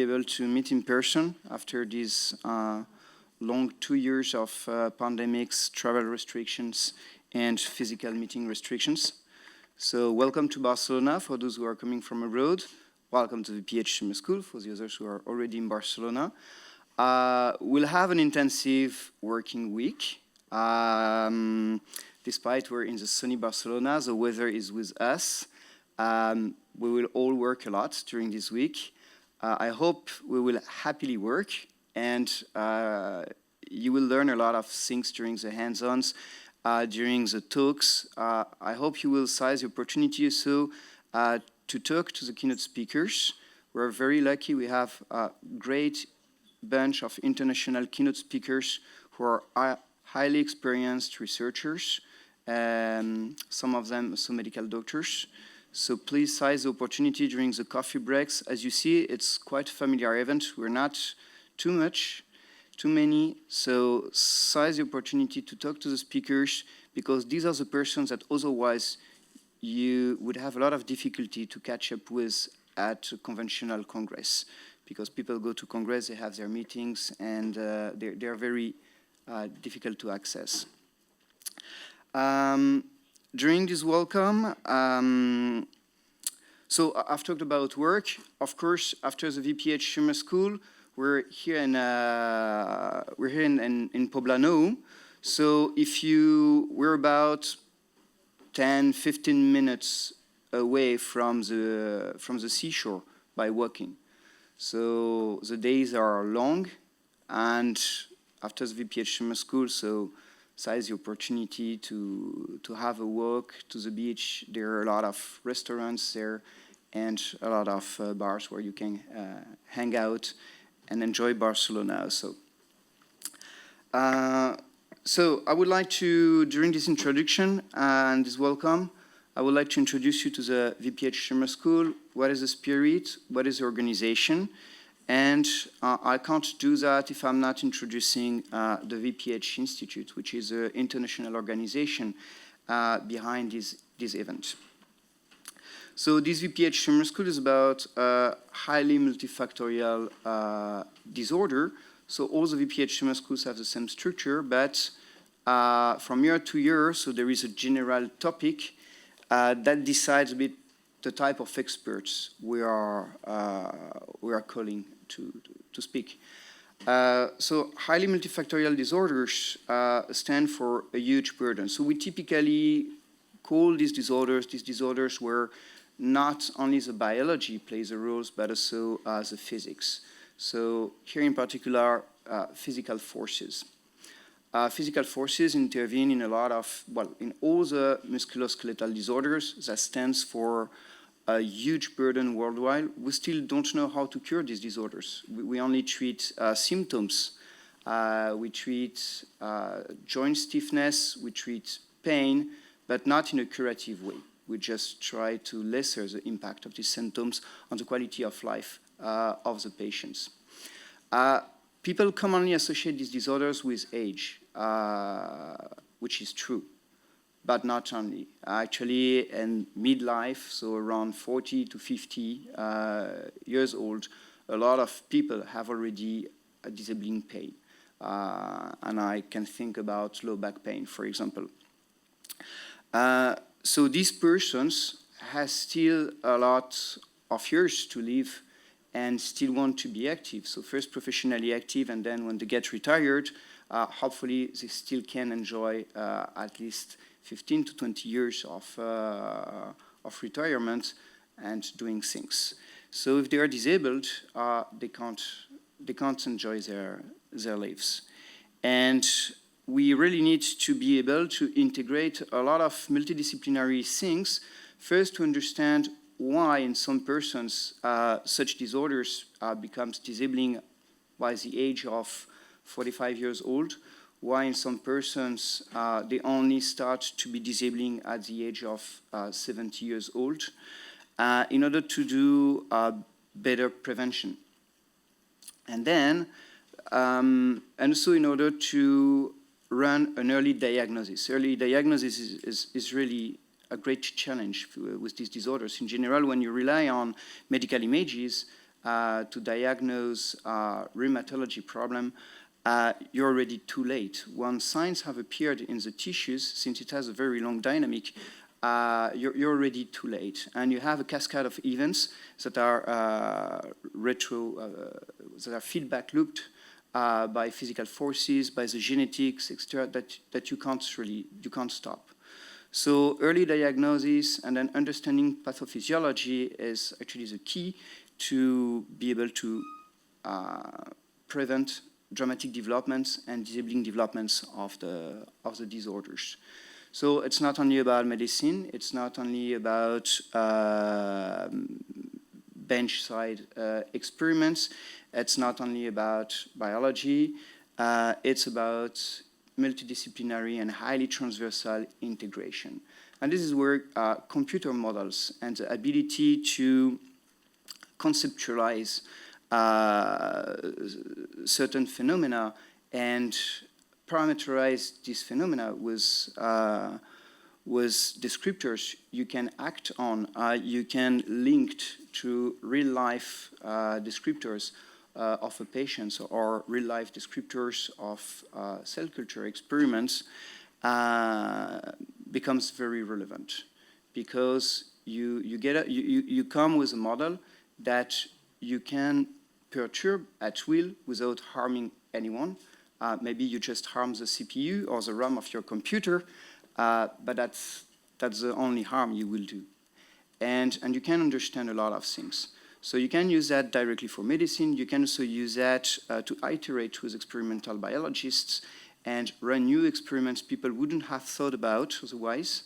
be able to meet in person after these long 2 years of pandemics, travel restrictions, and physical meeting restrictions. So welcome to Barcelona for those who are coming from abroad. Welcome to the VPH Summer School for the others who are already in Barcelona. We'll have an intensive working week. Despite we're in the sunny Barcelona, the weather is with us. We will all work a lot during this week. I hope we will happily work, and you will learn a lot of things during the hands-ons, during the talks. I hope you will seize the opportunity also to talk to the keynote speakers. We're very lucky. We have a great bunch of international keynote speakers who are highly experienced researchers, some of them also medical doctors. So please seize the opportunity during the coffee breaks. As you see, it's quite a familiar event. We're not too many. So seize the opportunity to talk to the speakers, because these are the persons that otherwise you would have a lot of difficulty to catch up with at a conventional congress. Because people go to congress, they have their meetings, and they're very difficult to access. During this welcome, so I've talked about work. Of course, after the VPH Summer School, we're here in Poblano. So if we're about 10-15 minutes away from the seashore by walking. So the days are long, and after the VPH Summer School, so seize the opportunity to have a walk to the beach. There are a lot of restaurants there and a lot of bars where you can hang out and enjoy Barcelona also. So I would like to, during this introduction and this welcome, I would like to introduce you to the VPH Summer School. What is the spirit? What is the organization? And I can't do that if I'm not introducing the VPH Institute, which is an international organization behind this event. So this VPH Summer School is about a highly multifactorial disorder. So all the VPH Summer Schools have the same structure, but from year to year, so there is a general topic that decides a bit the type of experts we are calling to speak. So highly multifactorial disorders stand for a huge burden. So we typically call these disorders where not only the biology plays a role, but also the physics. So here in particular, physical forces. Physical forces intervene in a lot of, well, in all the musculoskeletal disorders. That stands for a huge burden worldwide. We still don't know how to cure these disorders. We only treat symptoms. We treat joint stiffness, we treat pain, but not in a curative way. We just try to lessen the impact of these symptoms on the quality of life of the patients. People commonly associate these disorders with age, which is true. But not only. Actually, in midlife, so around 40 to 50 years old, a lot of people have already a disabling pain. And I can think about low back pain, for example. So these persons have still a lot of years to live and still want to be active. So first professionally active, and then when they get retired, hopefully they still can enjoy at least 15 to 20 years of retirement and doing things. So if they are disabled, they can't enjoy their lives. And we really need to be able to integrate a lot of multidisciplinary things, first to understand why in some persons such disorders becomes disabling by the age of 45 years old, why in some persons they only start to be disabling at the age of 70 years old, in order to do better prevention. And then, and also in order to run an early diagnosis. Early diagnosis is really a great challenge with these disorders. In general, when you rely on medical images, to diagnose rheumatology problem, you're already too late. Once signs have appeared in the tissues, since it has a very long dynamic, you're already too late. And you have a cascade of events that are that are feedback looped by physical forces, by the genetics, etc., that you can't stop. So early diagnosis and then understanding pathophysiology is actually the key to be able to prevent dramatic developments and disabling developments of the disorders. So it's not only about medicine, it's not only about bench-side experiments, it's not only about biology, it's about multidisciplinary and highly transversal integration. And this is where computer models and the ability to conceptualize certain phenomena and parameterize these phenomena with descriptors you can act on, you can link to real-life descriptors of a patient or real-life descriptors of cell culture experiments becomes very relevant, because you come with a model that you can perturb at will without harming anyone. Maybe you just harm the CPU or the RAM of your computer, but that's the only harm you will do. And you can understand a lot of things. So you can use that directly for medicine. You can also use that to iterate with experimental biologists and run new experiments people wouldn't have thought about otherwise.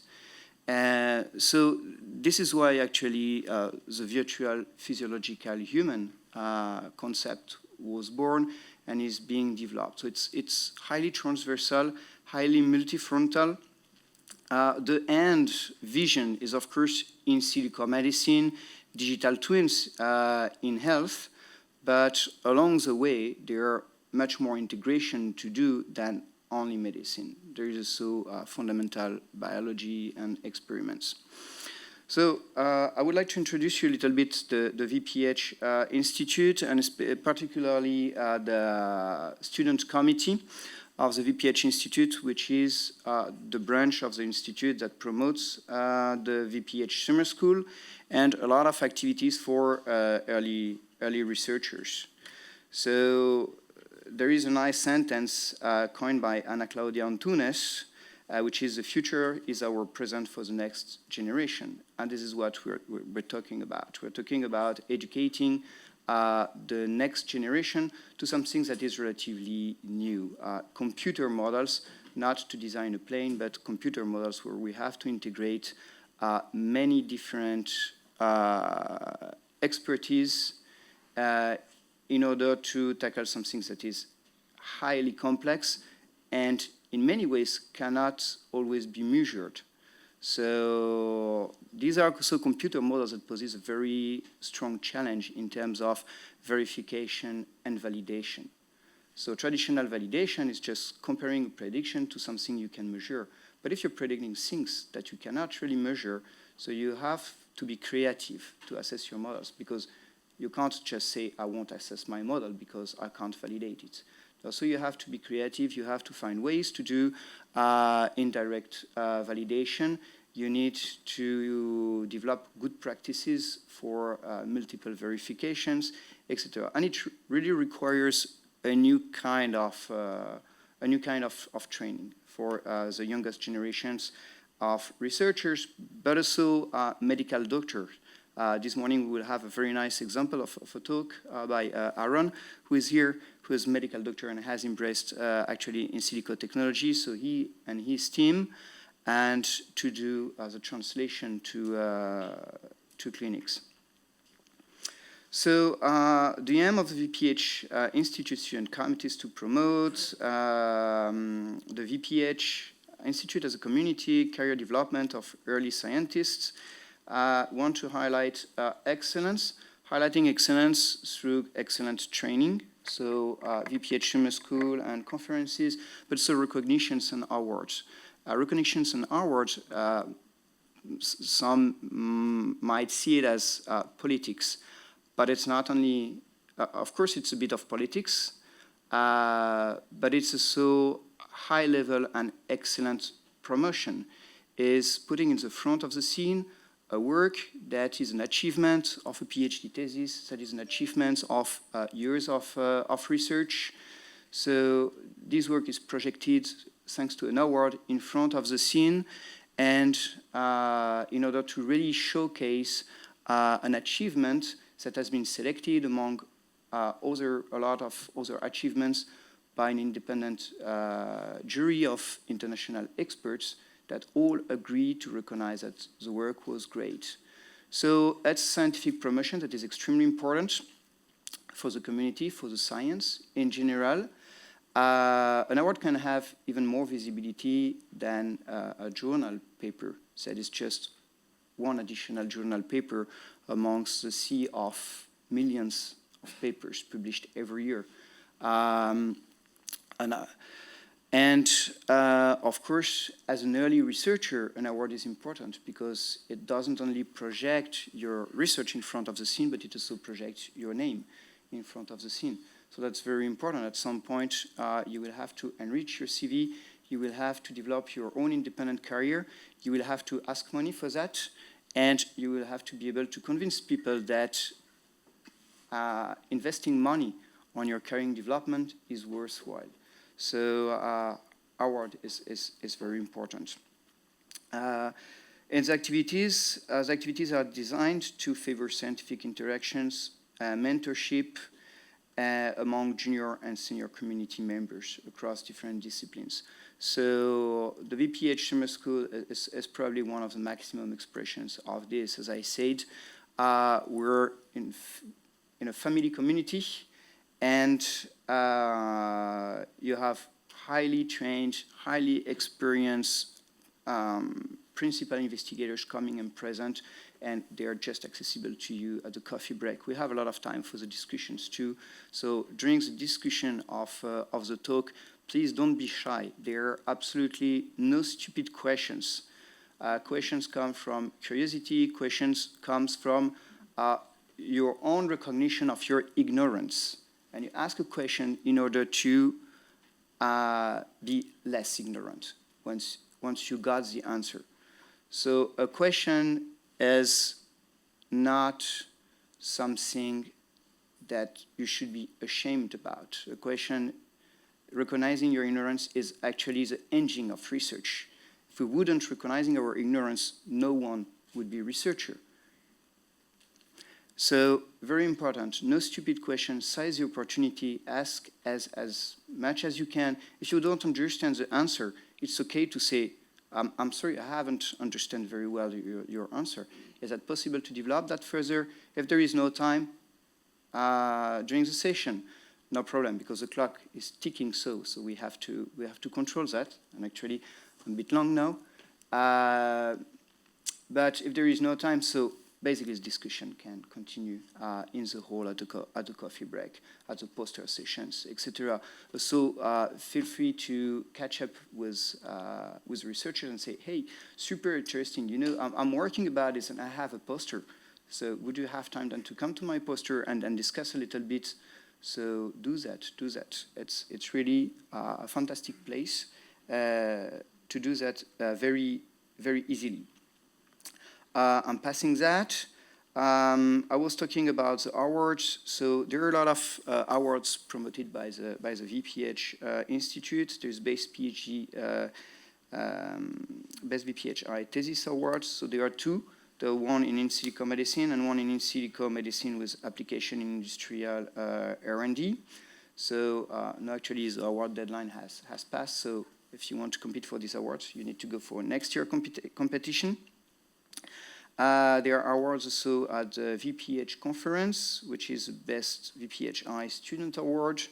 So this is why actually the virtual physiological human concept was born and is being developed. So it's highly transversal, highly multifrontal. The end vision is, of course, in silico medicine, digital twins in health, but along the way, there are much more integration to do than only medicine. There is also fundamental biology and experiments. So I would like to introduce you a little bit the VPH Institute, and particularly the student committee of the VPH Institute, which is the branch of the institute that promotes the VPH summer school and a lot of activities for early researchers. So there is a nice sentence coined by Ana Claudia Antunes, which is: the future is our present for the next generation. And this is what we're talking about. We're talking about educating the next generation to something that is relatively new. Computer models, not to design a plane, but computer models where we have to integrate many different expertise in order to tackle something that is highly complex and in many ways cannot always be measured. So these are also computer models that poses a very strong challenge in terms of verification and validation. So traditional validation is just comparing a prediction to something you can measure. But if you're predicting things that you cannot really measure, so you have to be creative to assess your models, because you can't just say, I won't assess my model because I can't validate it. So you have to be creative. You have to find ways to do indirect validation. You need to develop good practices for multiple verifications, etc. And it really requires a new kind of training for the youngest generations of researchers, but also medical doctors. This morning we will have a very nice example of a talk by Aaron, who is here, who is a medical doctor and has embraced actually in silico technology. So he and his team, and to do the translation to clinics. So the aim of the VPH Institute Student Committee is to promote the VPH Institute as a community, career development of early scientists. Want to highlight excellence, highlighting excellence through excellent training. So VPH Summer School and conferences, but also recognitions and awards. Recognitions and awards, some might see it as politics. but it's not only, of course, it's a bit of politics, but it's also high level and excellent promotion, is putting in the front of the scene a work that is an achievement of a PhD thesis, that is an achievement of years of research. So this work is projected thanks to an award in front of the scene, and in order to really showcase an achievement that has been selected among a lot of other achievements by an independent jury of international experts that all agree to recognize that the work was great. So that's scientific promotion that is extremely important for the community, for the science in general. An award can have even more visibility than a journal paper that is just one additional journal paper amongst the sea of millions of papers published every year. Of course, as an early researcher, an award is important because it doesn't only project your research in front of the scene, but it also projects your name in front of the scene. So that's very important. At some point, you will have to enrich your CV. You will have to develop your own independent career. You will have to ask money for that. And you will have to be able to convince people that investing money on your career development is worthwhile. So award is very important. And the activities are designed to favor scientific interactions, mentorship among junior and senior community members across different disciplines. So the VPH Summer School is probably one of the maximum expressions of this. As I said, we're in a family community, and you have highly trained, highly experienced principal investigators coming and present, and they are just accessible to you at the coffee break. We have a lot of time for the discussions too. So during the discussion of the talk, please don't be shy. There are absolutely no stupid questions. Questions come from curiosity. Questions comes from your own recognition of your ignorance. And you ask a question in order to be less ignorant once you got the answer. So a question is not something that you should be ashamed about. A question, recognizing your ignorance, is actually the engine of research. If we wouldn't recognizing our ignorance, no one would be a researcher. So very important, no stupid questions, seize the opportunity, ask as much as you can. If you don't understand the answer, it's okay to say, I'm sorry, I haven't understood very well your answer. Is it possible to develop that further? If there is no time during the session, no problem, because the clock is ticking, so we have to control that. And actually, I'm a bit long now. But if there is no time, so basically, this discussion can continue in the hall at the coffee break, at the poster sessions, etc. So feel free to catch up with researchers and say, hey, super interesting. You know, I'm working about this and I have a poster. So would you have time then to come to my poster and discuss a little bit? So do that. It's really a fantastic place to do that very, very easily. I'm passing that. I was talking about the awards. So there are a lot of awards promoted by the VPH Institute. There's Best PhD, Best VPHI Thesis Awards. So there are two. The one in silico medicine and one in silico medicine with application in industrial R&D. So no, actually the award deadline has passed. So if you want to compete for these awards, you need to go for next year competition. There are awards also at the VPH conference, which is the Best VPHI Student Award.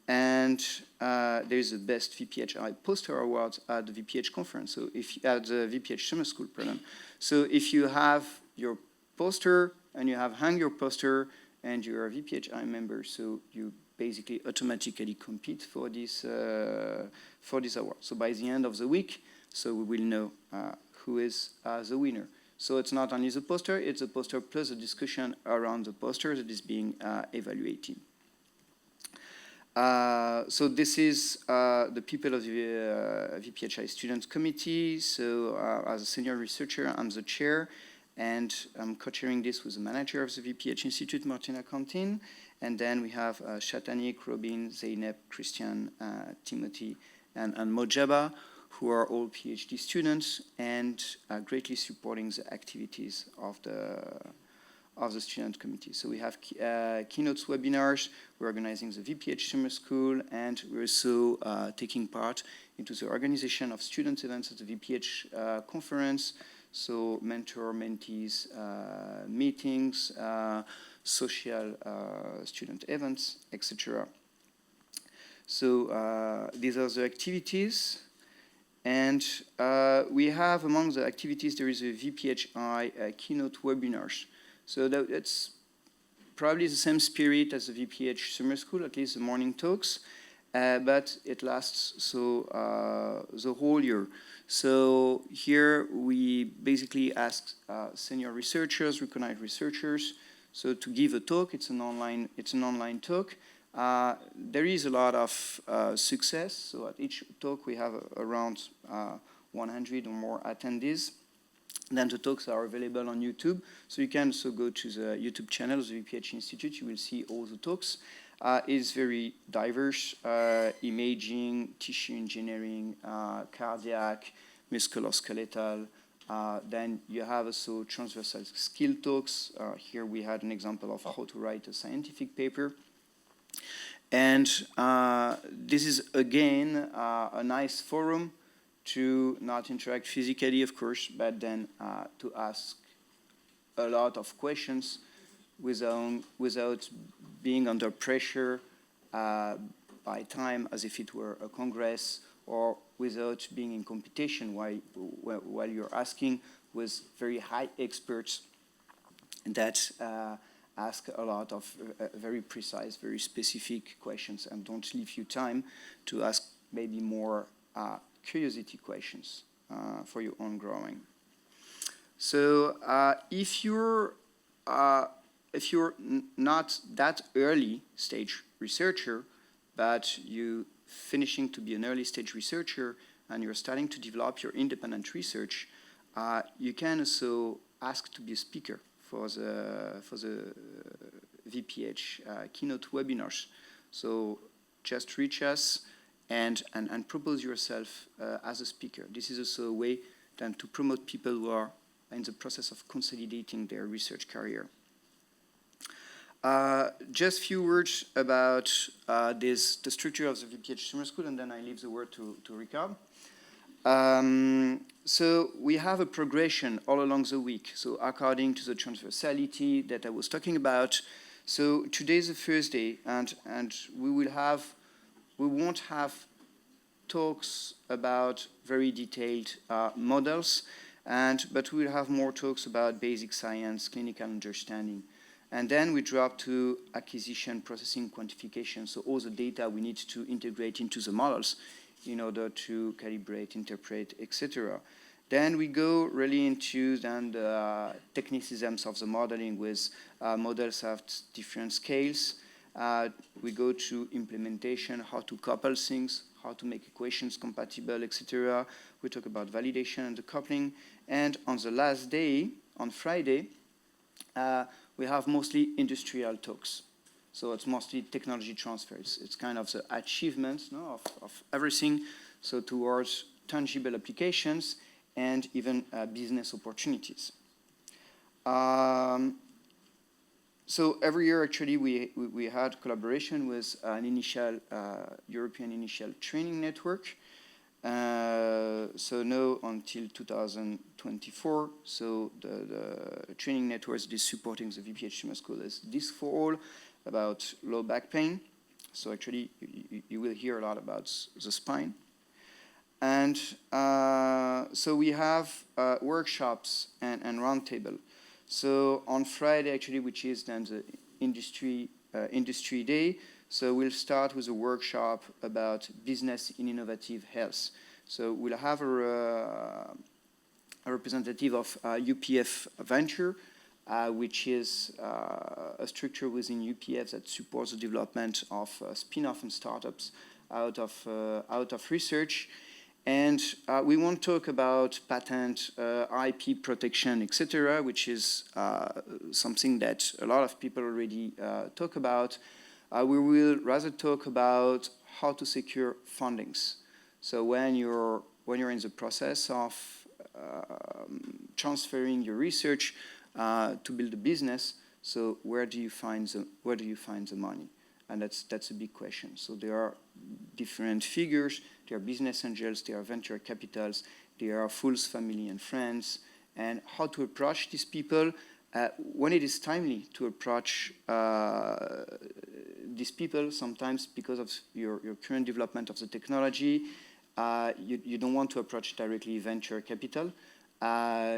And there's the Best VPHI Poster Award at the VPH conference, so at the VPH Summer School, pardon. So if you have your poster and you have hung your poster and you're a VPHI member, so you basically automatically compete for this award. So by the end of the week, so we will know who is the winner. So it's not only the poster, it's the poster plus a discussion around the poster that is being evaluated. So this is the people of the VPHI Student Committee. So as a senior researcher, I'm the chair, and I'm co-chairing this with the manager of the VPH Institute, Martina Contin. And then we have Shatanik, Robin, Zeynep, Christian, Timothy, and Mojaba, who are all PhD students and greatly supporting the activities of the student committee. So we have keynotes webinars, we're organizing the VPH Summer School, and we're also taking part into the organization of student events at the VPH conference, so mentor-mentees meetings, social student events, etc. So these are the activities. And we have among the activities, there is a VPHI keynote webinars. So it's probably the same spirit as the VPH Summer School, at least the morning talks, but it lasts the whole year. So here we basically ask senior researchers, recognized researchers, so to give a talk. It's an online talk. There is a lot of success. So at each talk we have around 100 or more attendees. Then the talks are available on YouTube. So you can also go to the YouTube channel of the VPH Institute. You will see all the talks. It's very diverse, imaging, tissue engineering, cardiac, musculoskeletal. Then you have also transversal skill talks. Here we had an example of how to write a scientific paper. And this is, again, a nice forum to not interact physically, of course, but then to ask a lot of questions without being under pressure by time, as if it were a congress, or without being in competition while you're asking with very high experts that ask a lot of very precise, very specific questions and don't leave you time to ask maybe more curiosity questions for your own growing. So if you're not that early stage researcher, but you finishing to be an early stage researcher and you're starting to develop your independent research, you can also ask to be a speaker for the VPH keynote webinars. So just reach us and propose yourself as a speaker. This is also a way then to promote people who are in the process of consolidating their research career. Just a few words about the structure of the VPH Summer School, and then I leave the word to Ricard. So we have a progression all along the week, so according to the transversality that I was talking about. So today is the first day, and we won't have talks about very detailed models, but we will have more talks about basic science, clinical understanding. And then we drop to acquisition, processing, quantification, so all the data we need to integrate into the models in order to calibrate, interpret, etc. Then we go really into the technicisms of the modeling with models at different scales. We go to implementation, how to couple things, how to make equations compatible, etc. We talk about validation and the coupling. And on the last day, on Friday, we have mostly industrial talks. So it's mostly technology transfer. It's kind of the achievements of everything, so towards tangible applications and even business opportunities. So every year, actually, we had collaboration with an initial European initial training network. So now until 2024, so the training network that is supporting the VPH Summer School is Disc for All, about low back pain. So actually, you will hear a lot about the spine. And so we have workshops and roundtable. So on Friday, actually, which is then the industry day, so we'll start with a workshop about business in innovative health. So we'll have a representative of UPF Venture, which is a structure within UPF that supports the development of spin-off and startups out of research. And we won't talk about patent, IP protection, etc., which is something that a lot of people already talk about. We will rather talk about how to secure fundings. So when you're in the process of transferring your research to build a business, so where do you find the money? And that's a big question. So there are different figures. There are business angels, there are venture capitals, there are fools, family and friends, and how to approach these people when it is timely to approach these people. Sometimes because of your current development of the technology, you don't want to approach directly venture capital.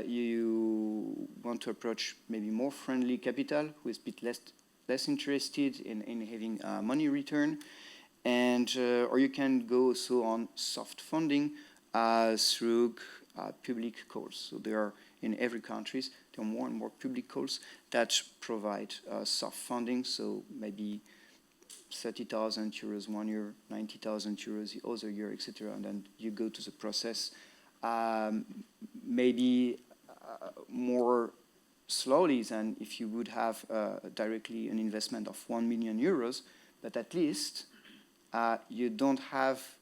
You want to approach maybe more friendly capital who is a bit less interested in having money return. And or you can go also on soft funding through public calls. So there are in every country, there are more and more public calls that provide soft funding. So maybe 30,000 euros 1 year, 90,000 euros the other year, etc. And then you go to the process. Maybe more slowly than if you would have directly an investment of 1 million euros, but at least you don't have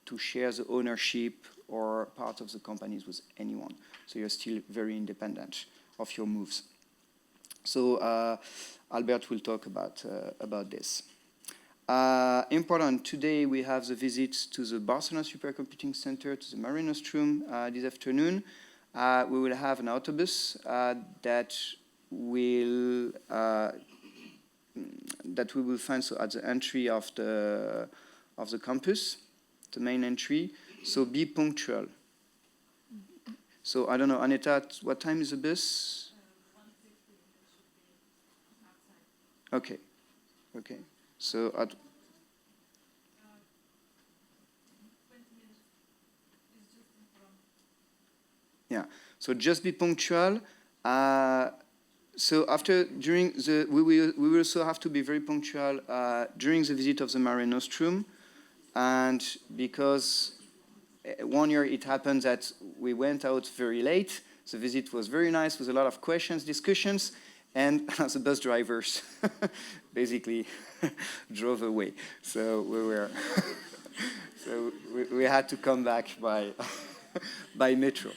to share the ownership or part of the companies with anyone. So you're still very independent of your moves. So Albert will talk about this. Important, today we have the visit to the Barcelona Supercomputing Center, to the Mare Nostrum this afternoon. We will have an autobus that we will find so at the entry of the campus, the main entry. So be punctual. So I don't know, Aneta, what time is the bus? 1:60. Okay. Okay. So at 20 minutes is just in front. Yeah. So just be punctual. So we will also have to be very punctual during the visit of the Mare Nostrum, and because 1 year it happened that we went out very late. The visit was very nice with a lot of questions, discussions, and the bus drivers basically drove away. So we had to come back by metro,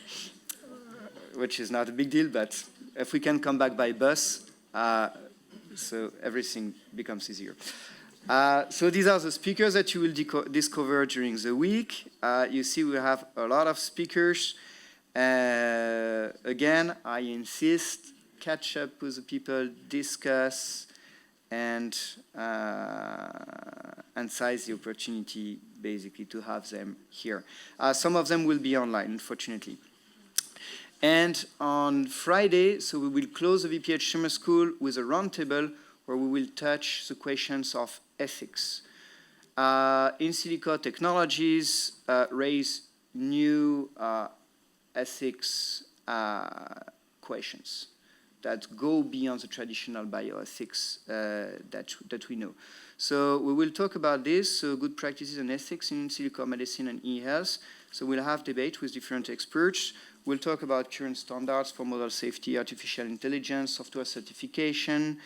which is not a big deal, but if we can come back by bus, so everything becomes easier. So these are the speakers that you will discover during the week. You see we have a lot of speakers. Again, I insist, catch up with the people, discuss, and seize the opportunity basically to have them here. Some of them will be online, unfortunately. And on Friday, so we will close the VPH Summer School with a roundtable where we will touch the questions of ethics. In silico technologies raise new ethics questions that go beyond the traditional bioethics that we know. So we will talk about this, so good practices and ethics in silico medicine and e-health. So we'll have debate with different experts. We'll talk about current standards for model safety, artificial intelligence, software certification,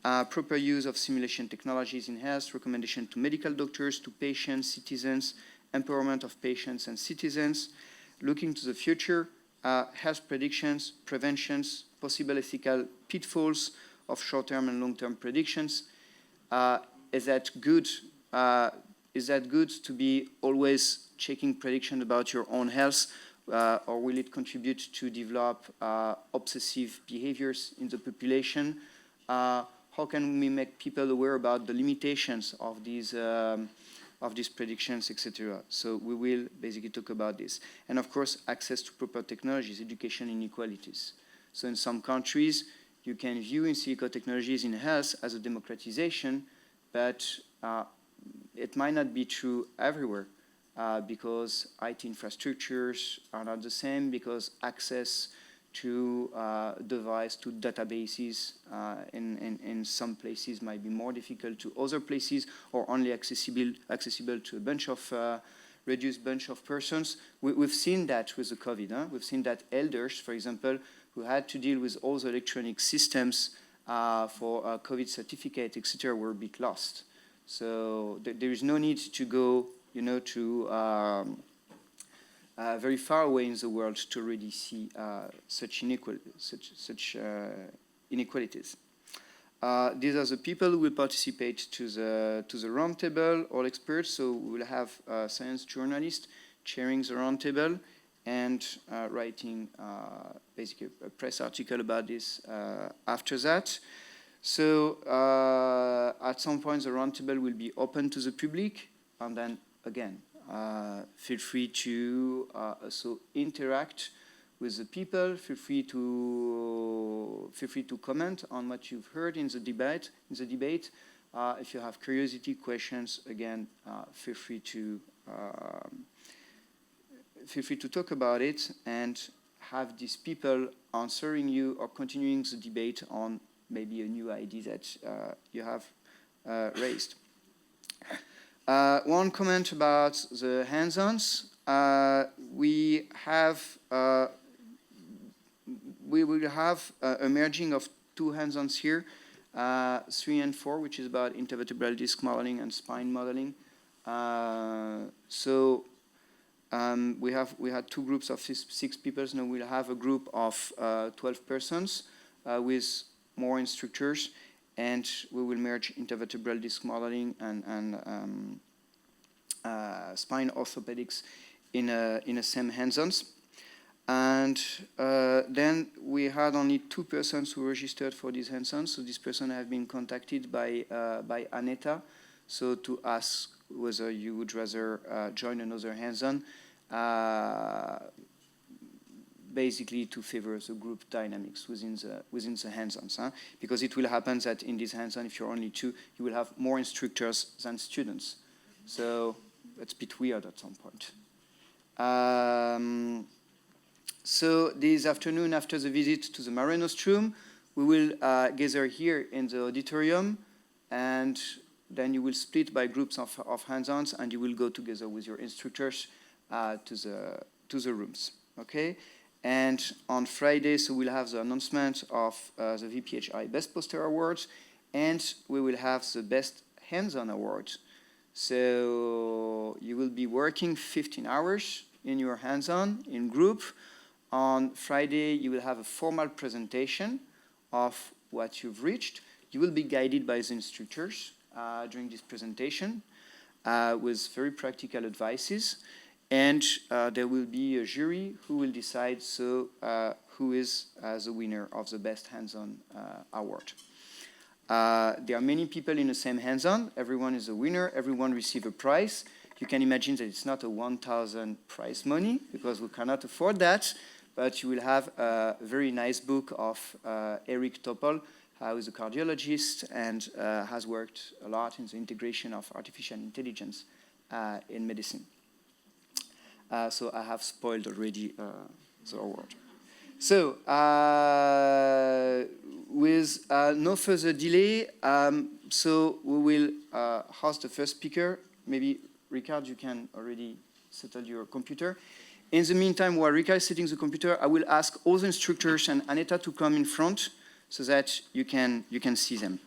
proper use of simulation technologies in health, recommendation to medical doctors, to patients, citizens, empowerment of patients and citizens, looking to the future, health predictions, preventions, possible ethical pitfalls of short-term and long-term predictions. Is that good? Is that good to be always checking prediction about your own health, or will it contribute to develop obsessive behaviors in the population? How can we make people aware about the limitations of these predictions, etc.? So we will basically talk about this. And of course, access to proper technologies, education inequalities. So in some countries, you can view in silico technologies in health as a democratization, but it might not be true everywhere. because IT infrastructures are not the same, because access to device, to databases in some places might be more difficult to other places, or only accessible to a bunch of reduced bunch of persons. We've seen that with the COVID. Huh? We've seen that elders, for example, who had to deal with all the electronic systems for COVID certificate, etc., were a bit lost. So there is no need to go, to very far away in the world to really see such inequalities. These are the people who will participate to the roundtable, all experts. So we will have science journalists chairing the roundtable and writing basically a press article about this after that. So at some point the roundtable will be open to the public, and then again feel free to also interact with the people. Feel free to comment on what you've heard in the debate. If you have curiosity, questions, again, feel free to talk about it and have these people answering you or continuing the debate on maybe a new idea that you have raised. One comment about the hands-ons. We will have a merging of two hands-ons here, 3 and 4, which is about intervertebral disc modeling and spine modeling. We had two groups of 6 people. Now we'll have a group of 12 persons with more instructors, and we will merge intervertebral disc modeling and spine orthopedics in a same hands-ons. And then we had only 2 persons who registered for these hands-ons. So this person have been contacted by Aneta, so to ask whether you would rather join another hands-on, basically to favor the group dynamics within the hands-ons. Huh? Because it will happen that in this hands-on, if you're only 2, you will have more instructors than students. So that's a bit weird at some point. So this afternoon, after the visit to the Mare Nostrum, we will gather here in the auditorium, and then you will split by groups of hands-ons, and you will go together with your instructors to the rooms. Okay? And on Friday, so we'll have the announcement of the VPHI Best Poster Awards, and we will have the Best Hands-On Awards. So you will be working 15 hours in your hands-on in group. On Friday, you will have a formal presentation of what you've reached. You will be guided by the instructors during this presentation with very practical advices. And there will be a jury who will decide who is the winner of the Best Hands-On Award. There are many people in the same hands-on. Everyone is a winner. Everyone receives a prize. You can imagine that it's not a 1,000 prize money, because we cannot afford that. But you will have a very nice book of Eric Topol, who is a cardiologist and has worked a lot in the integration of artificial intelligence in medicine. So I have spoiled already the award. So with no further delay, so we will host the first speaker. Maybe, Ricard, you can already settle your computer. In the meantime, while Ricard is setting the computer, I will ask all the instructors and Aneta to come in front so that you can see them.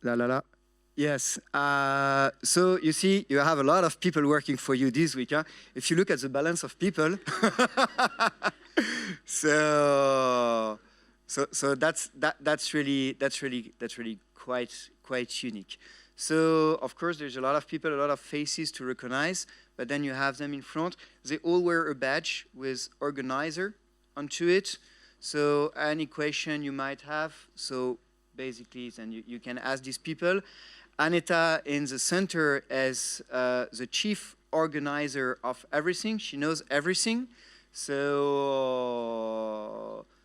La la la. Yes. So you see, you have a lot of people working for you this week. Huh? If you look at the balance of people, so that's really quite unique. So of course, there's a lot of people, a lot of faces to recognize, but then you have them in front. They all wear a badge with organizer onto it. So any question you might have, so basically, then you can ask these people. Aneta in the center as the chief organizer of everything. She knows everything. So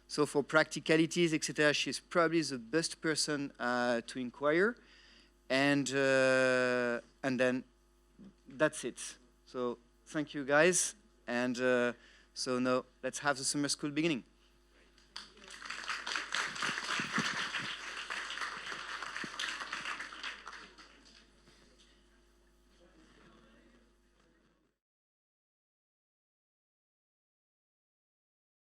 for practicalities, etc., she's probably the best person to inquire. And then that's it. So thank you, guys. And so now let's have the summer school beginning.